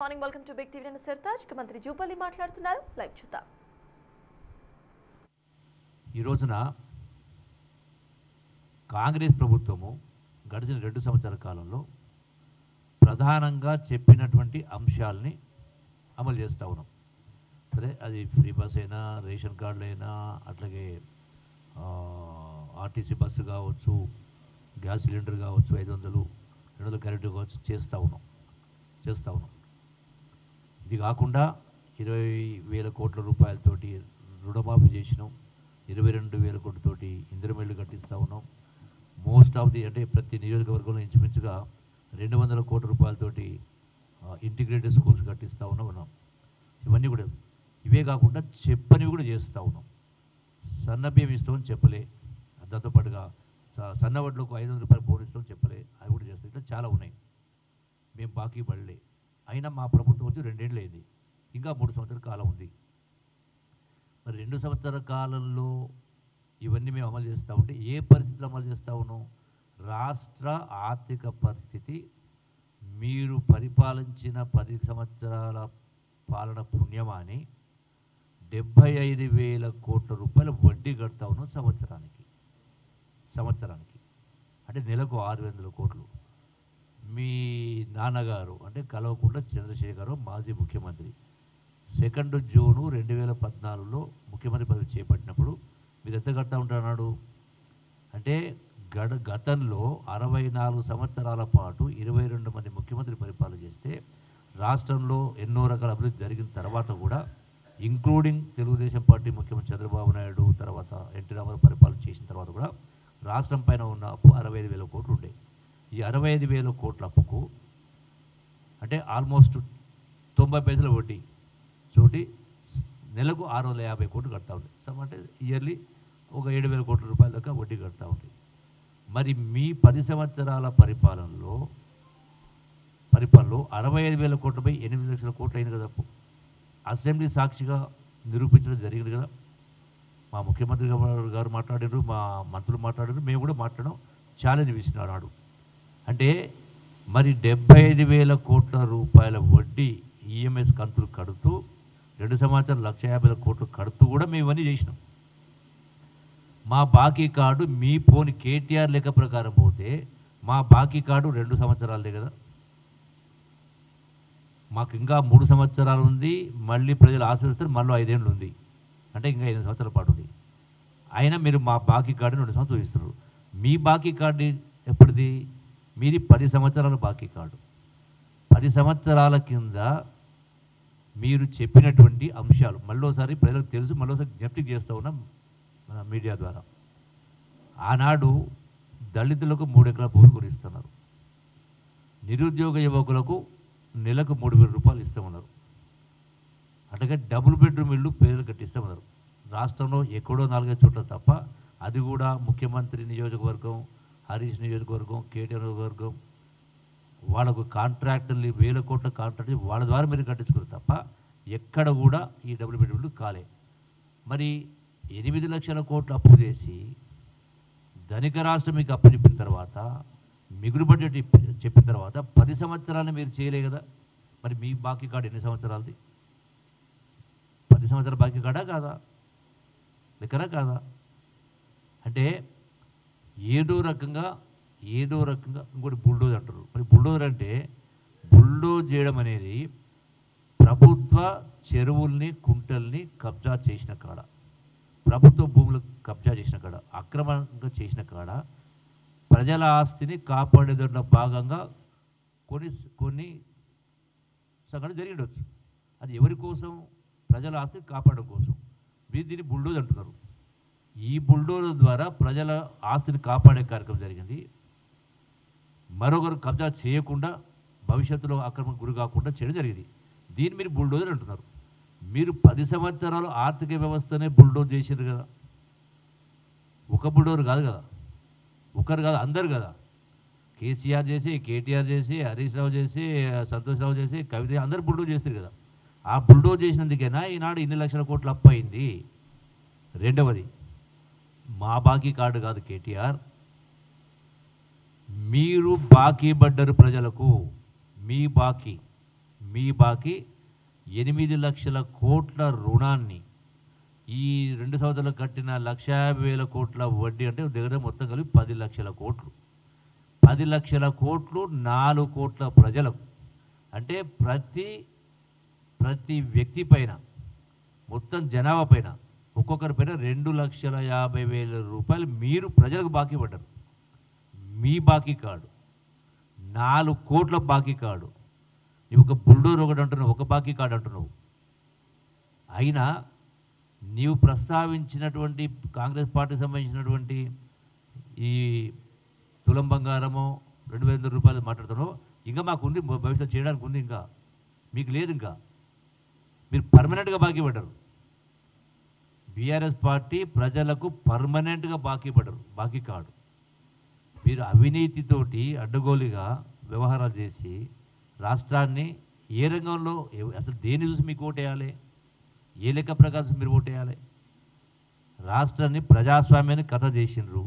Morning welcome to Big TV నేను సర్తాజ్ మంత్రి జూపల్లి మాట్లాడుతున్నారు లైవ్ చూద్దాం. ఈ రోజున కాంగ్రెస్ ప్రభుత్వము గడిచిన 2 సంవత్సరాల కాలంలో ప్రధానంగా చెప్పినటువంటి అంశాలని అమలు చేస్తూ ఉన్నాం. సరే, అది ఫ్రీ బస్ అయినా, రేషన్ కార్డులు అయినా, అట్లాగే ఆర్టీసీ బస్సు కావచ్చు, గ్యాస్ సిలిండర్ కావచ్చు, 500 200 కరెంటు కావచ్చు, చేస్తూ ఉన్నాం. ఇది కాకుండా 20,000 కోట్ల రూపాయలతోటి రుణమాఫీ చేసినాం. 22,000 కోట్లతోటి ఇందిరమిల్లు కట్టిస్తూ ఉన్నాం. మోస్ట్ ఆఫ్ ది అంటే ప్రతి నియోజకవర్గంలో ఇంచుమించుగా 200 కోట్ల రూపాయలతోటి ఇంటిగ్రేటెడ్ స్కూల్స్ కట్టిస్తూ ఉన్నాం. ఇవన్నీ కూడా ఇవే కాకుండా చెప్పనివి కూడా చేస్తూ ఉన్నాం. సన్నబియ్యం ఇస్తామని చెప్పలే, దాంతోపాటుగా సన్నవడ్లకు 500 రూపాయలు బోన్ ఇస్తామని చెప్పలే, అవి కూడా చేస్తాం. ఇట్లా చాలా ఉన్నాయి. మేము బాకీ పడలే. అయినా మా ప్రభుత్వం వచ్చి 2 ఏళ్ళు అయింది, ఇంకా 3 సంవత్సరాల కాలం ఉంది. మరి 2 సంవత్సరాల కాలంలో ఇవన్నీ మేము అమలు చేస్తూ ఉంటే ఏ పరిస్థితులు అమలు చేస్తూ ఉన్నాం? రాష్ట్ర ఆర్థిక పరిస్థితి మీరు పరిపాలించిన 10 సంవత్సరాల పాలన పుణ్యమాని 75,000 కోట్ల రూపాయల వడ్డీ కడతా ఉన్నాం సంవత్సరానికి. అంటే నెలకు 600 కోట్లు. మీ నాన్నగారు అంటే కల్వకుంట్ల చంద్రశేఖర్ మాజీ ముఖ్యమంత్రి 2 జూన్ 2014లో ముఖ్యమంత్రి పదవి చేపట్టినప్పుడు మీరు ఎంత కడతా ఉంటున్నాడు అంటే గతంలో 64 సంవత్సరాల పాటు 22 మంది ముఖ్యమంత్రి పరిపాలన చేస్తే రాష్ట్రంలో ఎన్నో రకాల అభివృద్ధి జరిగిన తర్వాత కూడా, ఇంక్లూడింగ్ తెలుగుదేశం పార్టీ ముఖ్యమంత్రి చంద్రబాబు నాయుడు తర్వాత ఎన్టీ రామారావు పరిపాలన చేసిన తర్వాత కూడా రాష్ట్రం పైన ఉన్న అప్పు 65,000 కోట్లు ఉండే. ఈ 65,000 కోట్ల అప్పుకు అంటే ఆల్మోస్ట్ 90 పైసల వడ్డీ చోటి నెలకు 650 కోట్లు కడతా ఉంది. అంటే ఇయర్లీ ఒక 7,000 కోట్ల రూపాయల దాకా వడ్డీ కడతా ఉంది. మరి మీ 10 సంవత్సరాల పరిపాలనలో 65,000 కోట్లపై 8 లక్షల కోట్లు అయింది కదా అప్పు. అసెంబ్లీ సాక్షిగా నిరూపించడం జరిగింది కదా. మా ముఖ్యమంత్రి గారు మాట్లాడారు, మా మంత్రులు మాట్లాడారు, మేము కూడా మాట్లాడడం ఛాలెంజ్ విసినాడు. అంటే మరి 75,000 కోట్ల రూపాయల వడ్డీ ఈఎంఎస్ కంతులు కడుతూ 2 సంవత్సరాలు 150,000 కోట్లు కడుతూ కూడా మేము ఇవన్నీ చేసినాం. మా బాకీ కార్డు మీ పోని కేటీఆర్ లెక్క ప్రకారం పోతే మా బాకీ కార్డు 2 సంవత్సరాలదే కదా. మాకు ఇంకా 3 సంవత్సరాలు ఉంది. మళ్ళీ ప్రజలు ఆశీర్వదిస్తారు, మళ్ళీ 5 ఏళ్ళు ఉంది. అంటే ఇంకా 8 సంవత్సరాల పాటు ఉంది. అయినా మీరు మా బాకీ కార్డుని 2 సంవత్సరాలు ఇస్తున్నారు. మీ బాకీ కార్డు ఎప్పటిది? మీది 10 సంవత్సరాల బాకీ కార్డు. 10 సంవత్సరాల కింద మీరు చెప్పినటువంటి అంశాలు మళ్ళోసారి ప్రజలకు తెలుసు, మళ్ళోసారి జ్ఞప్తికి చేస్తూ ఉన్నాం మీడియా ద్వారా. ఆనాడు దళితులకు 3 ఎకరాల భూమి కొనిస్తున్నారు. నిరుద్యోగ యువకులకు నెలకు 3,000 రూపాయలు ఇస్తామన్నారు. అట్లాగే డబుల్ బెడ్రూమ్ ఇల్లు పేర్లు కట్టిస్తామన్నారు. రాష్ట్రంలో ఎక్కడో 4-5 చోట్ల తప్ప, అది కూడా ముఖ్యమంత్రి నియోజకవర్గం, హరీష్ నియోజకవర్గం, కేటీఆర్ నియోజకవర్గం వాళ్ళకు కాంట్రాక్టర్లు 1,000 కోట్ల కాంట్రాక్ట్ వాళ్ళ ద్వారా మీరు కట్టించుకున్నారు తప్ప ఎక్కడ కూడా ఈ డబుల్ బెడ్రూమ్లు కాలే. మరి 8 లక్షల కోట్లు అప్పు చేసి ధనిక రాష్ట్రం మీకు అప్పు చెప్పిన తర్వాత, మిగులు బడ్జెట్ చెప్పిన తర్వాత 10 సంవత్సరాలు మీరు చేయలే కదా. మరి మీ బాకీ కార్డు ఎన్ని సంవత్సరాలది? 10 సంవత్సరాల బాకీ కార్డా కాదా? లెక్కరా కాదా? అంటే ఏదో రకంగా ఇంకోటి బుల్డోజ్ అంటారు. మరి బుల్డోజర్ అంటే బుల్డోజ్ చేయడం అనేది ప్రభుత్వ చెరువుల్ని, కుంటల్ని కబ్జా చేసిన కాడ, ప్రభుత్వ భూములు కబ్జా చేసిన కాడ, అక్రమంగా చేసిన కాడ ప్రజల ఆస్తిని కాపాడేదాంట్లో భాగంగా కొన్ని సంఘటన జరిగి ఉండవచ్చు. అది ఎవరి కోసం? ప్రజల ఆస్తిని కాపాడడం కోసం. మీరు దీన్ని బుల్డోజ్ అంటున్నారు. ఈ బుల్డోజర్ ద్వారా ప్రజల ఆస్తిని కాపాడే కార్యక్రమం జరిగింది. మరొకరు కబ్జా చేయకుండా, భవిష్యత్తులో అక్రమం గురి కాకుండా చేయడం జరిగింది. దీన్ని మీరు బుల్డోజర్ అంటున్నారు. మీరు 10 సంవత్సరాలు ఆర్థిక వ్యవస్థనే బుల్డోజ్ చేసారు కదా. ఒక బుల్డోజర్ కాదు కదా, ఒకరు కాదు, అందరు కదా. కేసీఆర్ చేసి, కేటీఆర్ చేసి, హరీష్ రావు చేసి, సంతోష్ రావు చేసి, కవిత, అందరు బుల్డోజ్ చేస్తారు కదా. ఆ బుల్డోజ్ చేసినందుకైనా ఈనాడు 2 లక్షల కోట్లు అప్పు అయింది. రెండవది, మా బాకీ కార్డు కాదు కేటీఆర్, మీరు బాకీ పడ్డరు ప్రజలకు. మీ బాకీ మీ బాకీ 8 లక్షల కోట్ల రుణాన్ని ఈ 2 సంవత్సరాలు కట్టిన 1,50,000 కోట్ల వడ్డీ అంటే దగ్గర మొత్తం కలిపి 10 లక్షల కోట్లు. 10 లక్షల కోట్లు 4 కోట్ల ప్రజలకు అంటే ప్రతి వ్యక్తి పైన మొత్తం జనాభా పైన ఒక్కొక్కరి పైన 2,50,000 రూపాయలు మీరు ప్రజలకు బాకీ పడ్డారు. మీ బాకీ కాడు 4 కోట్ల బాకీ కాడు. నీవు ఒక బుల్డోర్ ఒకటి అంటున్నావు, ఒక బాకీ కార్డు అంటున్నావు. అయినా నీవు ప్రస్తావించినటువంటి కాంగ్రెస్ పార్టీకి సంబంధించినటువంటి ఈ తులం బంగారము 2,500 రూపాయలు మాట్లాడుతున్నావు. ఇంకా మాకు ఉంది, భవిష్యత్తు చేయడానికి ఉంది, ఇంకా మీకు లేదు. ఇంకా మీరు పర్మనెంట్గా బాకీ పడ్డారు. బీఆర్ఎస్ పార్టీ ప్రజలకు పర్మనెంట్గా బాకీ పడ్డారు, బాకీ కాడు. మీరు అవినీతితోటి అడ్డగోలుగా వ్యవహారాలు చేసి రాష్ట్రాన్ని ఏ రంగంలో అసలు దేన్ని చూసి మీకు ఓటేయాలి, ఏ లెక్క ప్రకారం మీరు ఓటేయాలి? రాష్ట్రాన్ని ప్రజాస్వామ్యాన్ని కథ చేసిండ్రు,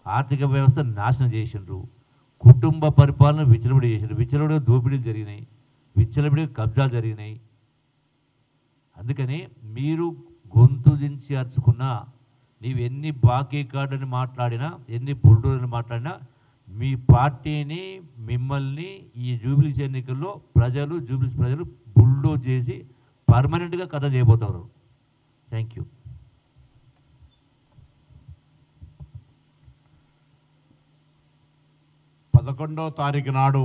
ఆర్థిక వ్యవస్థ నాశనం చేసిండ్రు, కుటుంబ పరిపాలన విచ్చలవిడి చేసిండ్రు, విచ్చలవిడిగా దోపిడీలు జరిగినాయి, విచ్చలవిడిగా కబ్జాలు జరిగినాయి. అందుకని మీరు గొంతు దించి అరుచుకున్నా, నీవు ఎన్ని బాకీ కార్డుని మాట్లాడినా, ఎన్ని బుల్డోర్ని మాట్లాడినా మీ పార్టీని మిమ్మల్ని ఈ జూబ్లీస్ ఎన్నికల్లో జూబ్లీస్ ప్రజలు బుల్డోజ్ చేసి పర్మనెంట్గా కథ చేయబోతారు. Thank you. 11వ తారీఖు నాడు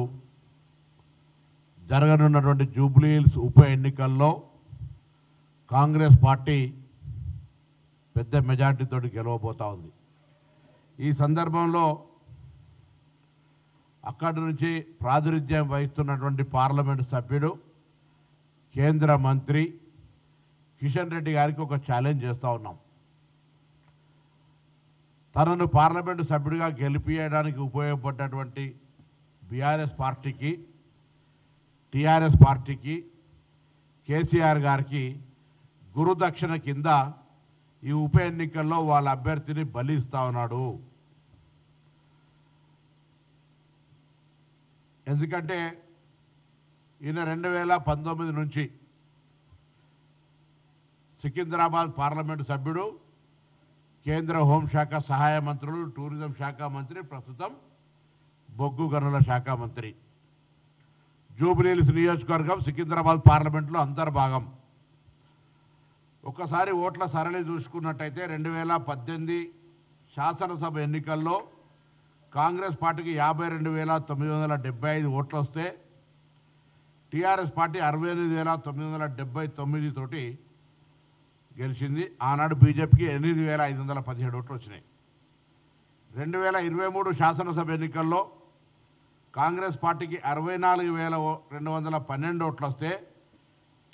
జరగనున్నటువంటి జూబ్లీహిల్స్ ఉప ఎన్నికల్లో కాంగ్రెస్ పార్టీ పెద్ద మెజార్టీతో గెలవబోతా ఉంది. ఈ సందర్భంలో అక్కడి నుంచి ప్రాతినిధ్యం వహిస్తున్నటువంటి పార్లమెంటు సభ్యుడు, కేంద్ర మంత్రి కిషన్ రెడ్డి గారికి ఒక ఛాలెంజ్ చేస్తూ ఉన్నాం. తనను పార్లమెంటు సభ్యుడిగా గెలిపించడానికి ఉపయోగపడ్డటువంటి బీఆర్ఎస్ పార్టీకి, టీఆర్ఎస్ పార్టీకి, కేసీఆర్ గారికి గురుదక్షిణ కింద ఈ ఉప ఎన్నికల్లో వాళ్ళ అభ్యర్థిని బలిస్తా ఉన్నాడు. ఎందుకంటే ఈయన 2019 నుంచి సికింద్రాబాద్ పార్లమెంటు సభ్యుడు, కేంద్ర హోంశాఖ సహాయ మంత్రులు, టూరిజం శాఖ మంత్రి, ప్రస్తుతం బొగ్గు గనుల శాఖ మంత్రి. జూబ్లీహిల్స్ నియోజకవర్గం సికింద్రాబాద్ పార్లమెంట్లో అంతర్భాగం. ఒక్కసారి ఓట్ల సరళి చూసుకున్నట్టయితే 2018 శాసనసభ ఎన్నికల్లో కాంగ్రెస్ పార్టీకి 52,975 ఓట్లు వస్తే టీఆర్ఎస్ పార్టీ 68,979 తోటి గెలిచింది. ఆనాడు బీజేపీకి 8,517 ఓట్లు వచ్చినాయి. 2023 శాసనసభ ఎన్నికల్లో కాంగ్రెస్ పార్టీకి 64,212 ఓట్లు వస్తే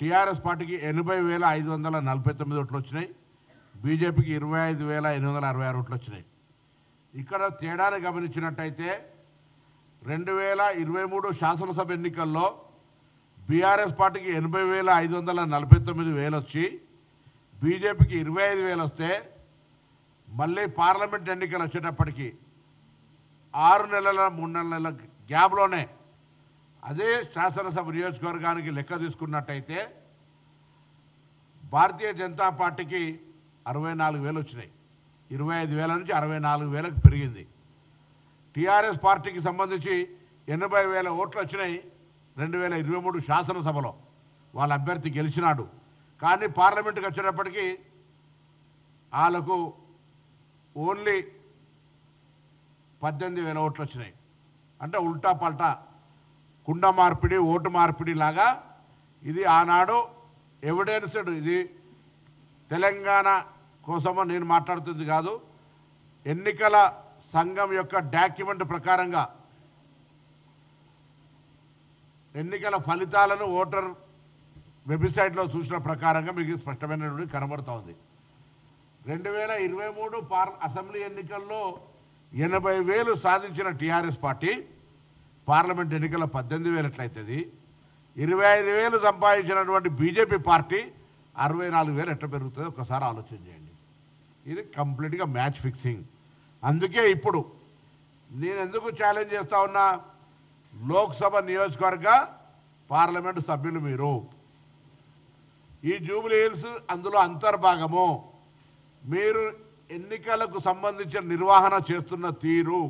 టీఆర్ఎస్ పార్టీకి 80,549 ఓట్లు వచ్చినాయి. బీజేపీకి 25,866 ఓట్లు వచ్చినాయి. ఇక్కడ తేడాను గమనించినట్టయితే 2023 శాసనసభ ఎన్నికల్లో బీఆర్ఎస్ పార్టీకి 80,549 వచ్చి బీజేపీకి 25,000 వస్తే మళ్ళీ పార్లమెంట్ ఎన్నికలు వచ్చేటప్పటికి 6 నెలల 3 నెలల గ్యాప్లోనే అదే శాసనసభ నియోజకవర్గానికి లెక్క తీసుకున్నట్టయితే భారతీయ జనతా పార్టీకి 64,000 వచ్చినాయి. 25,000 నుంచి 64,000కు పెరిగింది. టీఆర్ఎస్ పార్టీకి సంబంధించి 80,000 ఓట్లు వచ్చినాయి 2023 శాసనసభలో. వాళ్ళ అభ్యర్థి గెలిచినాడు. కానీ పార్లమెంటుకి వచ్చేటప్పటికి వాళ్ళకు ఓన్లీ 18,000 ఓట్లు వచ్చినాయి. అంటే ఉల్టా పల్టా కుండ మార్పిడి, ఓటు మార్పిడి లాగా ఇది ఆనాడు ఎవిడెన్స్డ్. ఇది తెలంగాణ కోసమో నేను మాట్లాడుతుంది కాదు, ఎన్నికల సంఘం యొక్క డాక్యుమెంట్ ప్రకారంగా ఎన్నికల ఫలితాలను ఓటర్ వెబ్సైట్లో చూసిన ప్రకారంగా మీకు స్పష్టమైనటువంటి కనబడుతూ ఉంది. 2023 అసెంబ్లీ ఎన్నికల్లో 80,000 సాధించిన టీఆర్ఎస్ పార్టీ పార్లమెంట్ ఎన్నికల 18,000 ఎట్లయితుంది? 25,000 సంపాదించినటువంటి బీజేపీ పార్టీ 64,000 ఎట్లా పెరుగుతుందో ఒకసారి ఆలోచన చేయండి. ఇది కంప్లీట్గా మ్యాచ్ ఫిక్సింగ్. అందుకే ఇప్పుడు నేను ఎందుకు ఛాలెంజ్ చేస్తా ఉన్నా, లోక్సభ నియోజకవర్గ పార్లమెంటు సభ్యులు మీరు. ఈ జూబ్లీ హిల్స్ అందులో అంతర్భాగము. మీరు ఎన్నికలకు సంబంధించిన నిర్వహణ చేస్తున్న తీరు,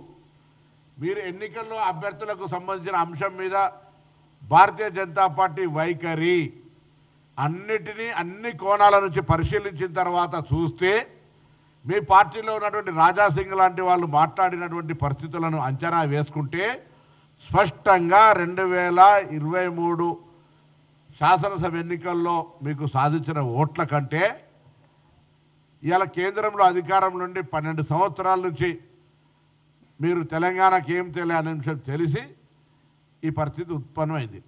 మీరు ఎన్నికల్లో అభ్యర్థులకు సంబంధించిన అంశం మీద భారతీయ జనతా పార్టీ వైఖరి అన్ని కోణాల నుంచి పరిశీలించిన తర్వాత చూస్తే మీ పార్టీలో ఉన్నటువంటి రాజాసింగ్ లాంటి వాళ్ళు మాట్లాడినటువంటి పరిస్థితులను అంచనా వేసుకుంటే స్పష్టంగా 2023 శాసనసభ ఎన్నికల్లో మీకు సాధించిన ఓట్ల కంటే ఇవాళ కేంద్రంలో అధికారం నుండి 12 సంవత్సరాల నుంచి మీరు తెలంగాణకి ఏం తెలియని అంశం తెలిసి ఈ పరిస్థితి ఉత్పన్నమైంది.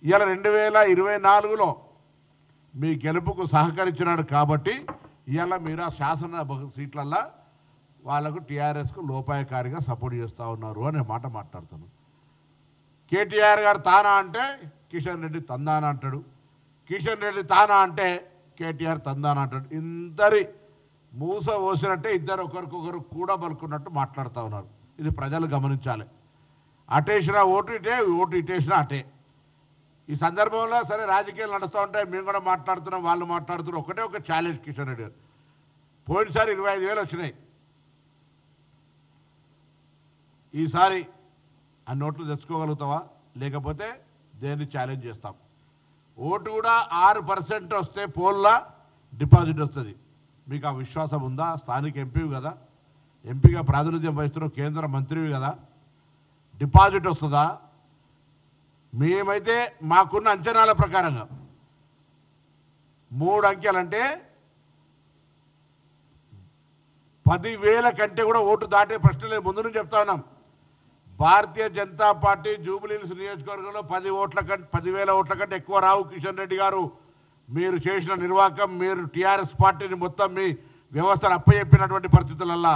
ఇవాళ 2024లో మీ గెలుపుకు సహకరించినాడు కాబట్టి ఇవాళ మీరు ఆ శాసన సీట్లల్లో వాళ్ళకు టీఆర్ఎస్కు లోపాయకారిగా సపోర్ట్ చేస్తూ ఉన్నారు అనే మాట మాట్లాడుతాను. కేటీఆర్ గారు తానా అంటే కిషన్ రెడ్డి తందానా అంటాడు, కిషన్ రెడ్డి తానా అంటే కేటీఆర్ తందానా అంటాడు. ఇద్దరి మూస పోసినట్టే ఇద్దరు ఒకరికొకరు కూడా బలుకున్నట్టు మాట్లాడుతూ ఉన్నారు. ఇది ప్రజలు గమనించాలి. అటేసిన ఓటు ఇటే, ఓటు ఇటేసినా అటే. ఈ సందర్భంలో సరే రాజకీయాలు నడుస్తూ ఉంటాయి, మేము కూడా మాట్లాడుతున్నాం, వాళ్ళు మాట్లాడుతున్నారు. ఒకటే ఒక ఛాలెంజ్ కిషన్ రెడ్డి గారు. పోయినసారి 25,000 వచ్చినాయి, ఈసారి ఆ నోట్లు తెచ్చుకోగలుగుతావా? లేకపోతే దేన్ని ఛాలెంజ్ చేస్తాం? ఓటు కూడా 6% వస్తే పోల్లా డిపాజిట్ వస్తుంది. మీకు ఆ విశ్వాసం ఉందా? స్థానిక ఎంపీవి కదా, ఎంపీగా ప్రాతినిధ్యం వహిస్తున్నావు, కేంద్ర మంత్రివి కదా, డిపాజిట్ వస్తుందా? మేమైతే మాకున్న అంచనాల ప్రకారంగా 3 అంకెలంటే 10,000 కంటే కూడా ఓటు దాటే ప్రశ్న లేదు. ముందు నుంచి చెప్తా ఉన్నాం. Bharatiya Janata party Jubilee hills నియోజకవర్గంలో 10,000 ఓట్ల కంటే ఎక్కువ రావు. కిషన్ రెడ్డి గారు మీరు చేసిన నిర్వాహకం, మీరు టీఆర్ఎస్ పార్టీని మొత్తం మీ వ్యవస్థను అప్పచెప్పినటువంటి పరిస్థితులల్లా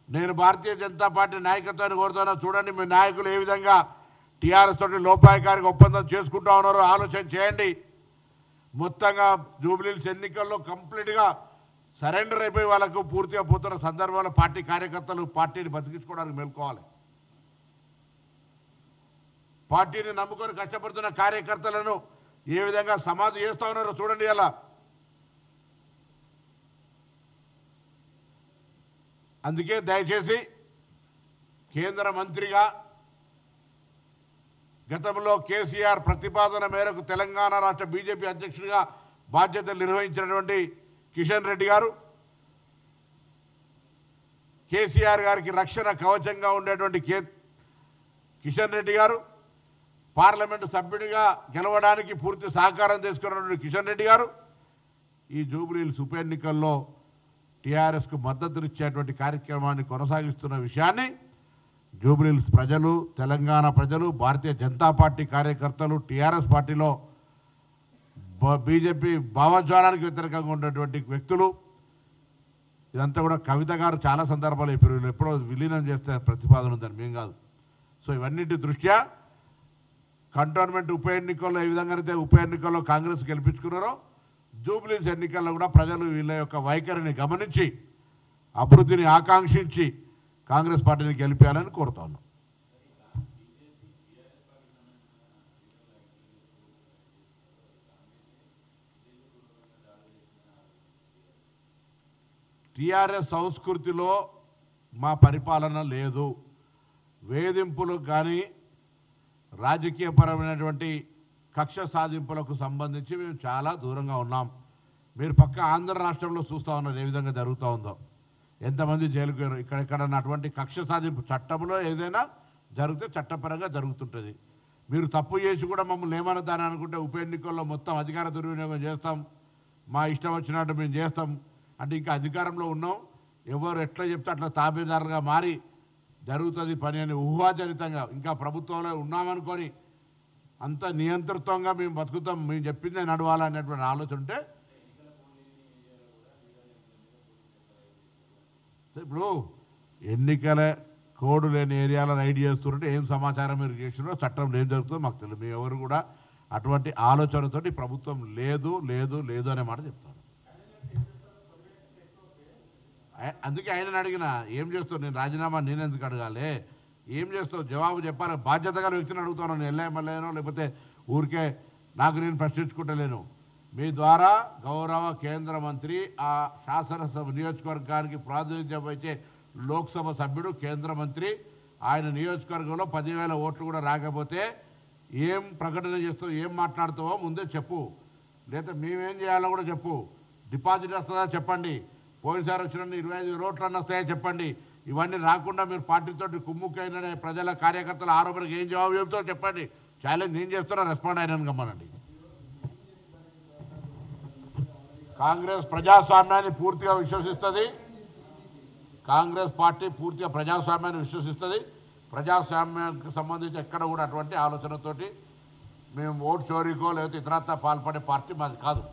నేను భారతీయ జనతా పార్టీ నాయకత్వాన్ని కోరుతున్నా. చూడండి మీ నాయకులు ఏ విధంగా టీఆర్ఎస్ తోటి లోపాయకారిక ఒప్పందం చేసుకుంటా ఉన్నారో ఆలోచన చేయండి. మొత్తంగా జూబ్లీ హిల్స్ ఎన్నికల్లో కంప్లీట్గా సరెండర్ అయిపోయి వాళ్ళకు పూర్తిగా పోతున్న సందర్భంలో పార్టీ కార్యకర్తలు పార్టీని బతికించుకోవడానికి మేల్కోవాలి. పార్టీని నమ్ముకొని కష్టపడుతున్న కార్యకర్తలను ఏ విధంగా సమాధి చేస్తూ ఉన్నారో చూడండి. అలా అందుకే దయచేసి కేంద్ర మంత్రిగా గతంలో కేసీఆర్ ప్రతిపాదన మేరకు తెలంగాణ రాష్ట్ర బీజేపీ అధ్యక్షుడిగా బాధ్యతలు నిర్వహించినటువంటి కిషన్ రెడ్డి గారు, కేసీఆర్ గారికి రక్షణ కవచంగా ఉండేటువంటి కిషన్ రెడ్డి గారు, పార్లమెంటు సభ్యుడిగా గెలవడానికి పూర్తి సహకారం తీసుకున్నటువంటి కిషన్ రెడ్డి గారు ఈ జూబ్లీ హిల్స్ ఉప ఎన్నికల్లో టీఆర్ఎస్కు మద్దతునిచ్చేటువంటి కార్యక్రమాన్ని కొనసాగిస్తున్న విషయాన్ని జూబ్లీ హిల్స్ ప్రజలు, తెలంగాణ ప్రజలు, భారతీయ జనతా పార్టీ కార్యకర్తలు, టీఆర్ఎస్ పార్టీలో బీజేపీ భావజాలానికి వ్యతిరేకంగా ఉన్నటువంటి వ్యక్తులు, ఇదంతా కూడా కవిత గారు చాలా సందర్భాలు ఇప్పుడు ఎప్పుడో విలీనం చేస్తే ప్రతిపాదన ఉందని మేము కాదు. సో ఇవన్నిటి దృష్ట్యా కంటోన్మెంట్ ఉప ఎన్నికల్లో ఏ విధంగానైతే ఉప ఎన్నికల్లో కాంగ్రెస్ గెలిపించుకున్నారో జూబ్లీ హిల్స్ ఎన్నికల్లో కూడా ప్రజలు వీళ్ళ యొక్క వైఖరిని గమనించి అభివృద్ధిని ఆకాంక్షించి కాంగ్రెస్ పార్టీని గెలిపేయాలని కోరుతా ఉన్నాం. టీఆర్ఎస్ సంస్కృతిలో మా పరిపాలన లేదు. వేధింపులు కానీ రాజకీయపరమైనటువంటి కక్ష సాధింపులకు సంబంధించి మేము చాలా దూరంగా ఉన్నాం. మీరు పక్క ఆంధ్ర రాష్ట్రంలో చూస్తూ ఉన్నారు ఏ విధంగా జరుగుతూ ఉందో, ఎంతమంది జైలుకు పోయారు. ఇక్కడెక్కడన్నా అటువంటి కక్ష సాధింపు చట్టంలో ఏదైనా జరిగితే చట్టపరంగా జరుగుతుంటుంది. మీరు తప్పు చేసి కూడా మమ్మల్ని ఏమన్నదాని అనుకుంటే ఉప ఎన్నికల్లో మొత్తం అధికార దుర్వినియోగం చేస్తాం, మా ఇష్టం వచ్చినట్టు మేము చేస్తాం అంటే ఇంకా అధికారంలో ఉన్నాం, ఎవరు ఎట్లా చెప్తే అట్లా తాబేదారులుగా మారి జరుగుతుంది పని అని ఊహాజనితంగా ఇంకా ప్రభుత్వంలో ఉన్నామనుకొని అంత నియంతృత్వంగా మేము బతుకుతాం, మేము చెప్పిందే నడవాలనేటువంటి ఆలోచన ఉంటే ఇప్పుడు ఎన్నికల కోడ్ లేని ఏరియాలో రైడ్ చేస్తుంటే ఏం సమాచారం మీరు చేసినారో చట్టం ఏం జరుగుతుందో మాకు తెలియదు. మేము ఎవరు కూడా అటువంటి ఆలోచనతోటి ప్రభుత్వం లేదు లేదు లేదు అనే మాట చెప్తాను. అందుకే ఆయన అడిగిన ఏం చేస్తావు, నేను రాజీనామా నేనెందుకు అడగాలి, ఏం చేస్తావు జవాబు చెప్పాలి. బాధ్యత గల వ్యక్తిని అడుగుతాను, నేను ఎల్ఐఎంఎల్ఏనో లేకపోతే ఊరికే నాకు నేను ప్రశ్నించుకుంటలేను. మీ ద్వారా గౌరవ కేంద్ర మంత్రి, ఆ శాసనసభ నియోజకవర్గానికి ప్రాతినిధ్యం వహించే లోక్సభ సభ్యుడు, కేంద్ర మంత్రి, ఆయన నియోజకవర్గంలో 10,000 ఓట్లు కూడా రాకపోతే ఏం ప్రకటన చేస్తావు, ఏం మాట్లాడుతావో ముందే చెప్పు. లేదా మేమేం చేయాలో కూడా చెప్పు. డిపాజిట్ వస్తుందా చెప్పండి. పోయినసారి వచ్చిన 25,000 ఓట్లు అన్న వస్తాయో చెప్పండి. ఇవన్నీ రాకుండా మీరు పార్టీతో కుమ్ముకైన ప్రజల కార్యకర్తల ఆరోపణకు ఏం జవాబు చెబుతారో చెప్పండి. ఛాలెంజ్ నేను చేస్తున్నా, రెస్పాండ్ అయినాను గమ్మనండి. కాంగ్రెస్ ప్రజాస్వామ్యాన్ని పూర్తిగా విశ్వసిస్తుంది. కాంగ్రెస్ పార్టీ పూర్తిగా ప్రజాస్వామ్యాన్ని విశ్వసిస్తుంది. ప్రజాస్వామ్యానికి సంబంధించి ఎక్కడ కూడా అటువంటి ఆలోచనతోటి మేము ఓటు చోరీకో లేకపోతే ఇతరత్తా పాల్పడే పార్టీ మాది కాదు.